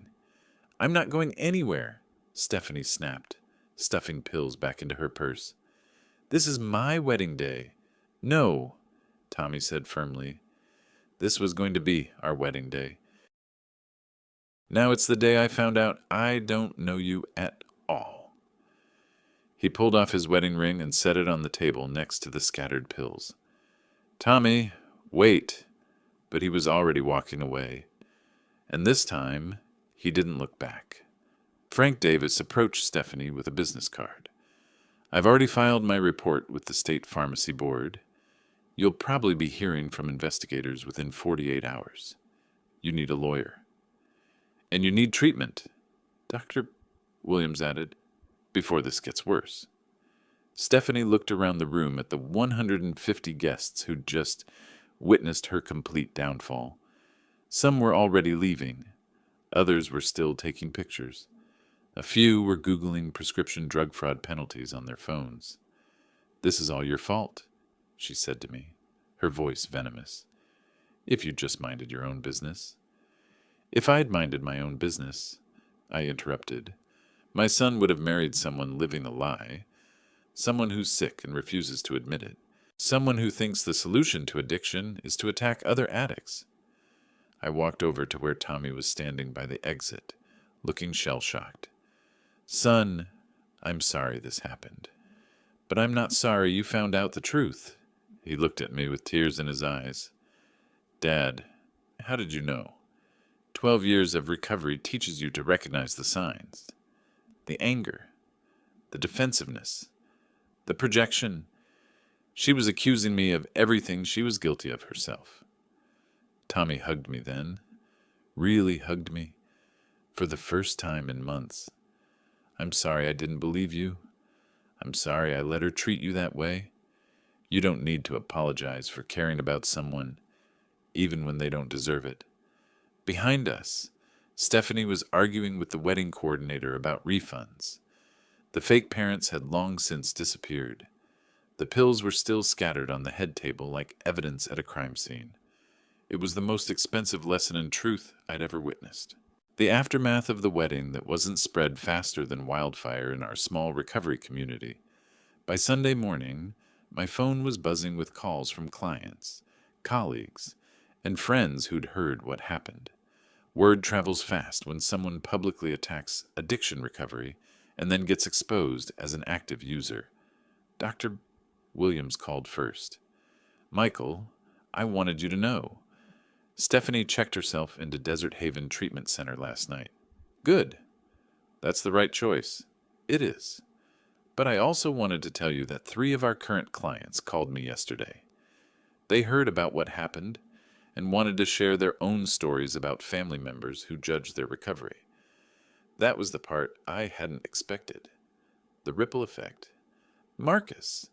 I'm not going anywhere, Stephanie snapped, stuffing pills back into her purse. This is my wedding day. No, Tommy said firmly. This was going to be our wedding day. Now it's the day I found out I don't know you at all. He pulled off his wedding ring and set it on the table next to the scattered pills. Tommy, wait. But he was already walking away. And this time, he didn't look back. Frank Davis approached Stephanie with a business card. I've already filed my report with the State Pharmacy Board. You'll probably be hearing from investigators within 48 hours. You need a lawyer. And you need treatment, Dr. Williams added, before this gets worse. Stephanie looked around the room at the 150 guests who'd just witnessed her complete downfall. Some were already leaving. Others were still taking pictures. A few were Googling prescription drug fraud penalties on their phones. This is all your fault, she said to me, her voice venomous. If you'd just minded your own business. If I'd minded my own business, I interrupted, my son would have married someone living a lie, someone who's sick and refuses to admit it, someone who thinks the solution to addiction is to attack other addicts. I walked over to where Tommy was standing by the exit, looking shell-shocked. Son, I'm sorry this happened, but I'm not sorry you found out the truth. He looked at me with tears in his eyes. Dad, how did you know? 12 years of recovery teaches you to recognize the signs. The anger, the defensiveness, the projection. She was accusing me of everything she was guilty of herself. Tommy hugged me then, really hugged me, for the first time in months. I'm sorry I didn't believe you. I'm sorry I let her treat you that way. You don't need to apologize for caring about someone, even when they don't deserve it. Behind us, Stephanie was arguing with the wedding coordinator about refunds. The fake parents had long since disappeared. The pills were still scattered on the head table like evidence at a crime scene. It was the most expensive lesson in truth I'd ever witnessed. The aftermath of the wedding that wasn't spread faster than wildfire in our small recovery community. By Sunday morning, my phone was buzzing with calls from clients, colleagues, and friends who'd heard what happened. Word travels fast when someone publicly attacks addiction recovery and then gets exposed as an active user. Dr. Williams called first. Michael, I wanted you to know. Stephanie checked herself into Desert Haven Treatment Center last night. Good. That's the right choice. It is. But I also wanted to tell you that 3 of our current clients called me yesterday. They heard about what happened and wanted to share their own stories about family members who judged their recovery. That was the part I hadn't expected. The ripple effect. Marcus,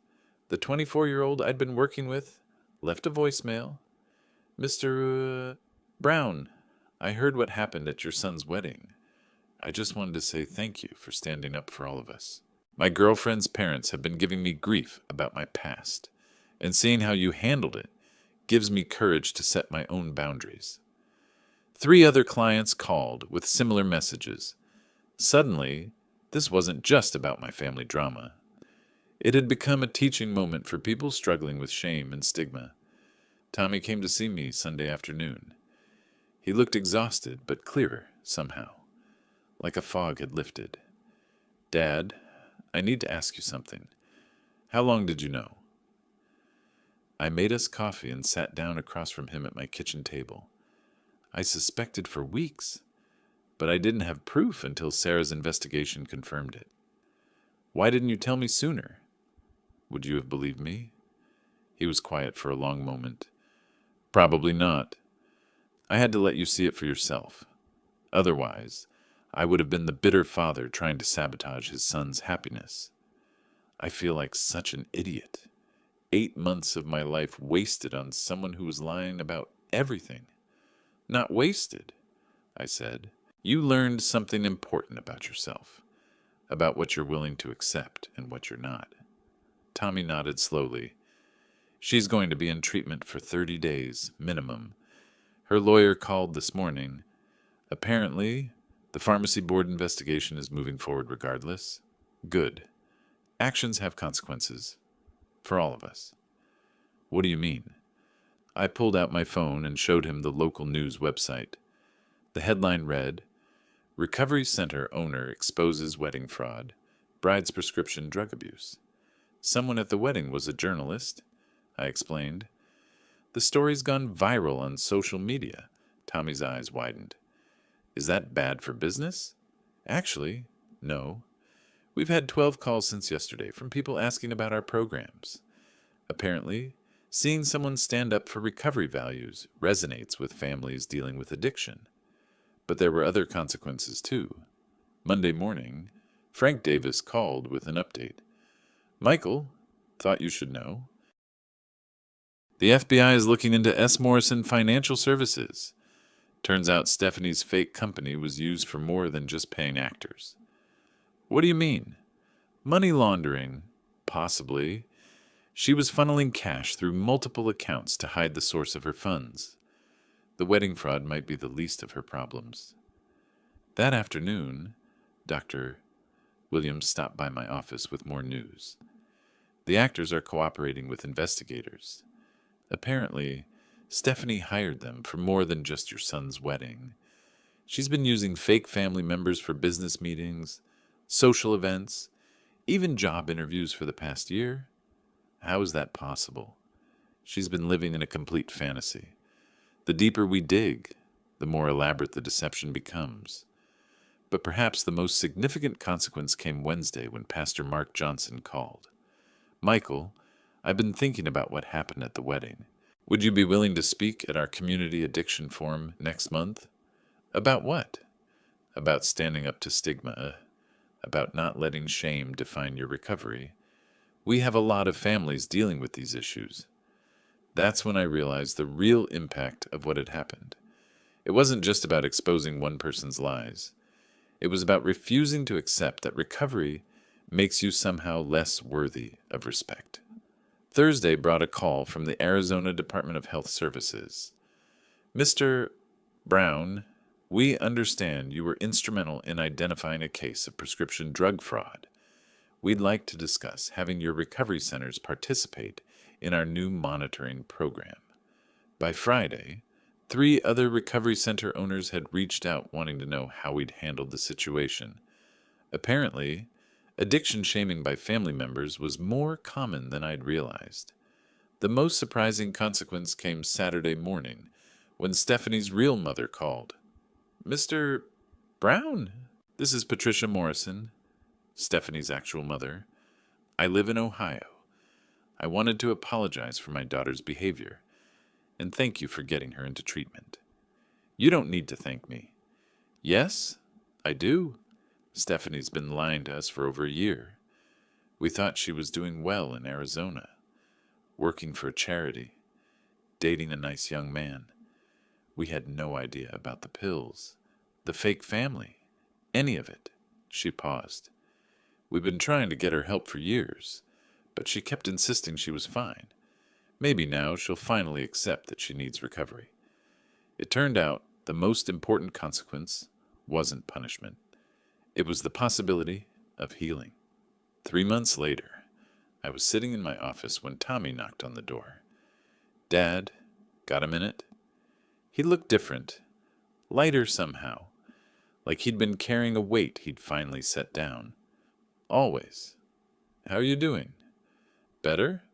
the 24-year-old I'd been working with, left a voicemail. Mr. Brown, I heard what happened at your son's wedding. I just wanted to say thank you for standing up for all of us. My girlfriend's parents have been giving me grief about my past, and seeing how you handled it gives me courage to set my own boundaries. 3 other clients called with similar messages. Suddenly, this wasn't just about my family drama. It had become a teaching moment for people struggling with shame and stigma. Tommy came to see me Sunday afternoon. He looked exhausted, but clearer, somehow, like a fog had lifted. Dad, I need to ask you something. How long did you know? I made us coffee and sat down across from him at my kitchen table. I suspected for weeks, but I didn't have proof until Sarah's investigation confirmed it. Why didn't you tell me sooner? Would you have believed me? He was quiet for a long moment. Probably not. I had to let you see it for yourself. Otherwise, I would have been the bitter father trying to sabotage his son's happiness. I feel like such an idiot. 8 months of my life wasted on someone who was lying about everything. Not wasted, I said. You learned something important about yourself, about what you're willing to accept and what you're not. Tommy nodded slowly. She's going to be in treatment for 30 days, minimum. Her lawyer called this morning. Apparently, the pharmacy board investigation is moving forward regardless. Good. Actions have consequences. For all of us. What do you mean? I pulled out my phone and showed him the local news website. The headline read, Recovery Center owner exposes wedding fraud, bride's prescription drug abuse. Someone at the wedding was a journalist, I explained. The story's gone viral on social media. Tommy's eyes widened. Is that bad for business? Actually, no. We've had 12 calls since yesterday from people asking about our programs. Apparently, seeing someone stand up for recovery values resonates with families dealing with addiction. But there were other consequences too. Monday morning, Frank Davis called with an update. Michael, thought you should know. The FBI is looking into S. Morrison Financial Services. Turns out Stephanie's fake company was used for more than just paying actors. What do you mean? Money laundering, possibly. She was funneling cash through multiple accounts to hide the source of her funds. The wedding fraud might be the least of her problems. That afternoon, Dr. Williams stopped by my office with more news. The actors are cooperating with investigators. Apparently, Stephanie hired them for more than just your son's wedding. She's been using fake family members for business meetings, social events, even job interviews for the past year. How is that possible? She's been living in a complete fantasy. The deeper we dig, the more elaborate the deception becomes. But perhaps the most significant consequence came Wednesday when Pastor Mark Johnson called. Michael, I've been thinking about what happened at the wedding. Would you be willing to speak at our community addiction forum next month? About what? About standing up to stigma, about not letting shame define your recovery. We have a lot of families dealing with these issues. That's when I realized the real impact of what had happened. It wasn't just about exposing one person's lies. It was about refusing to accept that recovery makes you somehow less worthy of respect. Thursday brought a call from the Arizona Department of Health Services. Mr. Brown, we understand you were instrumental in identifying a case of prescription drug fraud. We'd like to discuss having your recovery centers participate in our new monitoring program. By Friday, 3 other recovery center owners had reached out wanting to know how we'd handled the situation. Apparently, addiction shaming by family members was more common than I'd realized. The most surprising consequence came Saturday morning when Stephanie's real mother called. Mr. Brown, this is Patricia Morrison, Stephanie's actual mother. I live in Ohio. I wanted to apologize for my daughter's behavior and thank you for getting her into treatment. You don't need to thank me. Yes, I do. Stephanie's been lying to us for over a year. We thought she was doing well in Arizona, working for a charity, dating a nice young man. We had no idea about the pills, the fake family, any of it. She paused. We've been trying to get her help for years, but she kept insisting she was fine. Maybe now she'll finally accept that she needs recovery. It turned out the most important consequence wasn't punishment. It was the possibility of healing. 3 months later, I was sitting in my office when Tommy knocked on the door. Dad, got a minute? He looked different, lighter somehow, like he'd been carrying a weight he'd finally set down. Always. How are you doing? Better?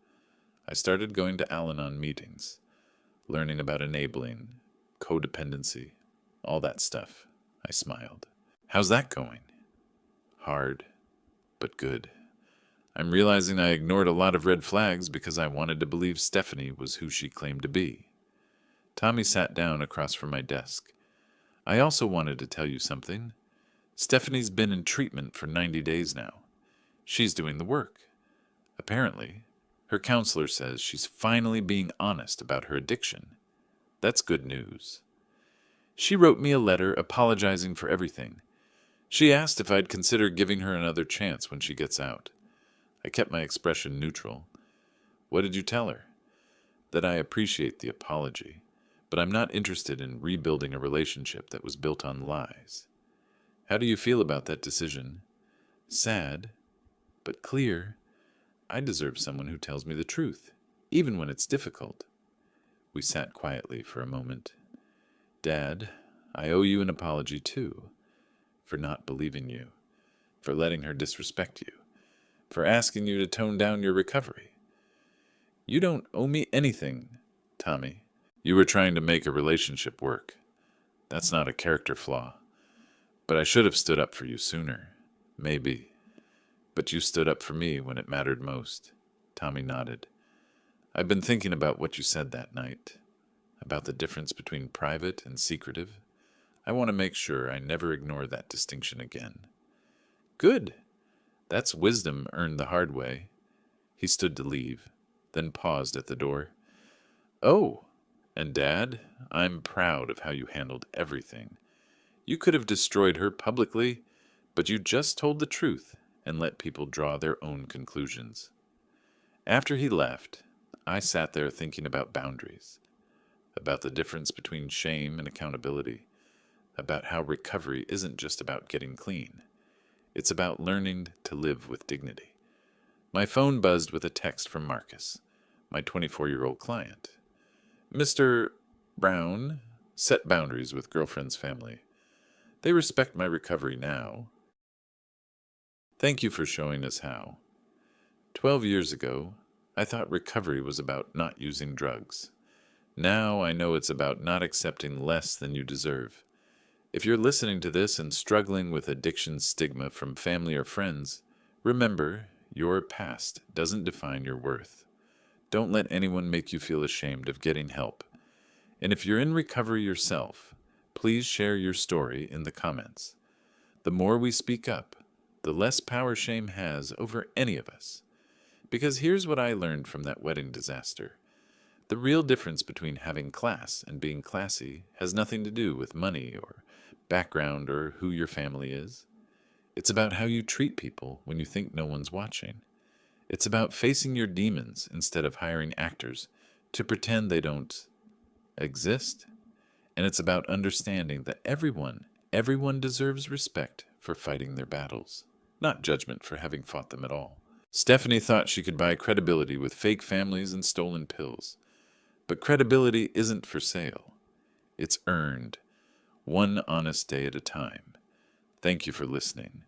I started going to Al Anon meetings, learning about enabling, codependency, all that stuff. I smiled. How's that going? Hard, but good. I'm realizing I ignored a lot of red flags because I wanted to believe Stephanie was who she claimed to be. Tommy sat down across from my desk. I also wanted to tell you something. Stephanie's been in treatment for 90 days now. She's doing the work. Apparently, her counselor says she's finally being honest about her addiction. That's good news. She wrote me a letter apologizing for everything. She asked if I'd consider giving her another chance when she gets out. I kept my expression neutral. What did you tell her? That I appreciate the apology, but I'm not interested in rebuilding a relationship that was built on lies. How do you feel about that decision? Sad, but clear. I deserve someone who tells me the truth, even when it's difficult. We sat quietly for a moment. Dad, I owe you an apology too, for not believing you, for letting her disrespect you, for asking you to tone down your recovery. You don't owe me anything, Tommy. You were trying to make a relationship work. That's not a character flaw. But I should have stood up for you sooner. Maybe. But you stood up for me when it mattered most. Tommy nodded. I've been thinking about what you said that night, about the difference between private and secretive. I want to make sure I never ignore that distinction again. Good. That's wisdom earned the hard way. He stood to leave, then paused at the door. Oh, and Dad, I'm proud of how you handled everything. You could have destroyed her publicly, but you just told the truth and let people draw their own conclusions. After he left, I sat there thinking about boundaries, about the difference between shame and accountability, about how recovery isn't just about getting clean. It's about learning to live with dignity. My phone buzzed with a text from Marcus, my 24-year-old client. Mr. Brown, set boundaries with girlfriend's family. They respect my recovery now. Thank you for showing us how. 12 years ago, I thought recovery was about not using drugs. Now I know it's about not accepting less than you deserve. If you're listening to this and struggling with addiction stigma from family or friends, remember, your past doesn't define your worth. Don't let anyone make you feel ashamed of getting help. And if you're in recovery yourself, please share your story in the comments. The more we speak up, the less power shame has over any of us. Because here's what I learned from that wedding disaster. The real difference between having class and being classy has nothing to do with money or background or who your family is. It's about how you treat people when you think no one's watching. It's about facing your demons instead of hiring actors to pretend they don't exist. And it's about understanding that everyone deserves respect for fighting their battles, not judgment for having fought them at all. Stephanie thought she could buy credibility with fake families and stolen pills. But credibility isn't for sale. It's earned, one honest day at a time. Thank you for listening.